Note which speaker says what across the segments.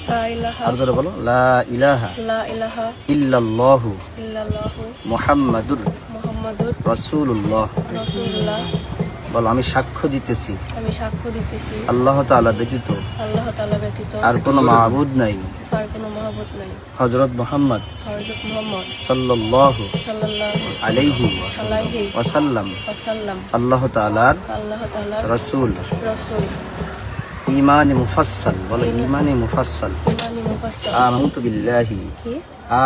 Speaker 1: লা ইলাহা
Speaker 2: আর জোরে বলো, লা ইলাহা
Speaker 1: লা ইলাহা
Speaker 2: ইল্লাল্লাহু
Speaker 1: ইল্লাল্লাহু
Speaker 2: মুহাম্মাদুর
Speaker 1: মুহাম্মাদুর
Speaker 2: রাসূলুল্লাহ।
Speaker 1: রাসূলুল্লাহ।
Speaker 2: বলো, আমি সাক্ষ্য দিতেছি
Speaker 1: আমি সাক্ষ্য দিতেছি
Speaker 2: আল্লাহ তাআলা ব্যতীত
Speaker 1: আল্লাহ তাআলা ব্যতীত
Speaker 2: আর কোনো মাবুদ নাই,
Speaker 1: আর কোনো মাহবুব নাই।
Speaker 2: হযরত মুহাম্মদ
Speaker 1: হযরত মুহাম্মদ
Speaker 2: সাল্লাল্লাহু
Speaker 1: সাল্লাল্লাহু
Speaker 2: আলাইহি
Speaker 1: আলাইহি
Speaker 2: ওয়াসাল্লাম
Speaker 1: ওয়াসাল্লাম
Speaker 2: আল্লাহ তাআলার
Speaker 1: আল্লাহ তাআলার
Speaker 2: রাসূল।
Speaker 1: রাসূল।
Speaker 2: ঈমানে মুফাসসাল, বলো ঈমানে মুফাসসাল।
Speaker 1: ইমানি মুফাসসাল।
Speaker 2: আমানতু বিল্লাহি
Speaker 1: কি?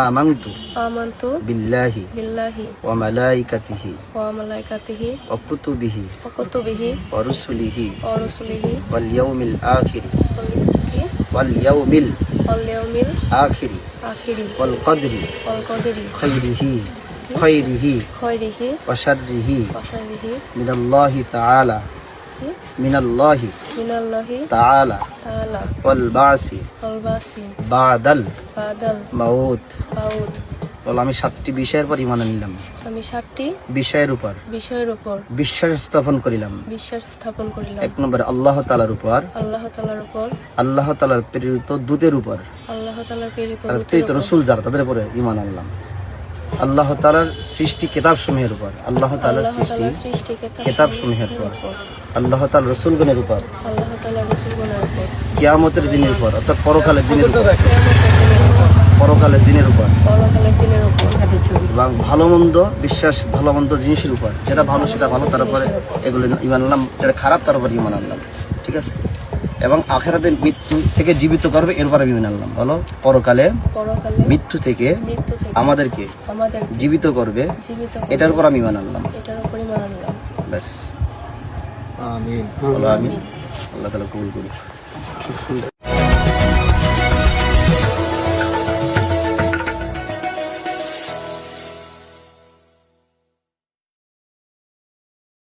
Speaker 2: আমানতু
Speaker 1: আমানতু
Speaker 2: বিল্লাহি
Speaker 1: বিল্লাহি
Speaker 2: ওয়া মালাইকাতিহি
Speaker 1: ওয়া মালাইকাতিহি
Speaker 2: ওয়া কুতুবিহি
Speaker 1: ওয়া কুতুবিহি
Speaker 2: ওয়া রুসুলিহি
Speaker 1: ওয়া রাসূলিহি
Speaker 2: ওয়াল ইয়াউমিল আখির
Speaker 1: কি?
Speaker 2: ওয়াল ইয়াউমিল
Speaker 1: ওয়াল ইয়াউমিল
Speaker 2: আখির
Speaker 1: আখিরি
Speaker 2: ওয়াল কদরি
Speaker 1: ওয়াল কদরি
Speaker 2: খাইরিহি খাইরিহি
Speaker 1: খায়রিহি
Speaker 2: ওয়া শাররিহি
Speaker 1: ওয়া শাররিহি
Speaker 2: মিনাল্লাহি তাআলা
Speaker 1: কি?
Speaker 2: মিনাল্লাহি
Speaker 1: মিনাল্লাহি
Speaker 2: তাআলা
Speaker 1: তাআলা
Speaker 2: ওয়াল বাসি
Speaker 1: ওয়াল বাসি
Speaker 2: বাদাল
Speaker 1: বাদাল
Speaker 2: মাউত।
Speaker 1: মাউত।
Speaker 2: বলো, আমি 7টি বিষয়ের পর ঈমান আনলাম,
Speaker 1: আমি 7টি
Speaker 2: বিষয়ের উপর
Speaker 1: বিষয়ের উপর
Speaker 2: বিশ্বাস স্থাপন করিলাম।
Speaker 1: বিশ্বাস স্থাপন করিলাম।
Speaker 2: 1 নম্বরে আল্লাহ তাআলার উপর,
Speaker 1: আল্লাহ তাআলার উপর,
Speaker 2: আল্লাহ তাআলার প্রেরিত দূতের উপর,
Speaker 1: আল্লাহ তাআলার প্রেরিত
Speaker 2: আর
Speaker 1: দূতের
Speaker 2: প্রেরিত
Speaker 1: উপর,
Speaker 2: রাসূল যারা তাদের উপরে ঈমান আনলাম। আল্লাহ তাআলার সৃষ্টি কিতাবসমূহের উপর, আল্লাহ তাআলার
Speaker 1: আল্লাহ
Speaker 2: সৃষ্টি
Speaker 1: তাআলার সৃষ্টি
Speaker 2: কিতাবসমূহের উপর, আল্লাহ তাআলার রাসূলগণের উপর,
Speaker 1: আল্লাহ তাআলার রাসূলগণের উপর,
Speaker 2: কিয়ামতের দিনের উপর, অর্থাৎ পরকালের দিনের উপর,
Speaker 1: কিয়ামতের দিনের উপর,
Speaker 2: পরকালের দিনের উপর,
Speaker 1: পরকালের দিনের উপর,
Speaker 2: এবং ভালো মন্দ বিশ্বাস, ভালো মন্দ জিনিসের উপর, যেটা ভালো সেটা ভালো, তারপরে এগুলো ঈমান আনলাম, যেটা খারাপ তার উপর ঈমান আনলাম। ঠিক আছে? এবং আখিরাতে মৃত্যু থেকে জীবিত করবে, এর উপরে ঈমান আনলাম। বলো, পরকালে
Speaker 1: পরকালে
Speaker 2: মৃত্যু থেকে
Speaker 1: মৃত্যু থেকে
Speaker 2: আমাদেরকে
Speaker 1: আমাদের
Speaker 2: জীবিত করবে,
Speaker 1: জীবিত
Speaker 2: এটার উপর আমি ঈমান আনলাম।
Speaker 1: এটার উপর ঈমান আনলাম।
Speaker 2: ব্যাস।
Speaker 3: আমিন।
Speaker 2: বলো আমিন। আল্লাহ তাআলা কবুল করুক।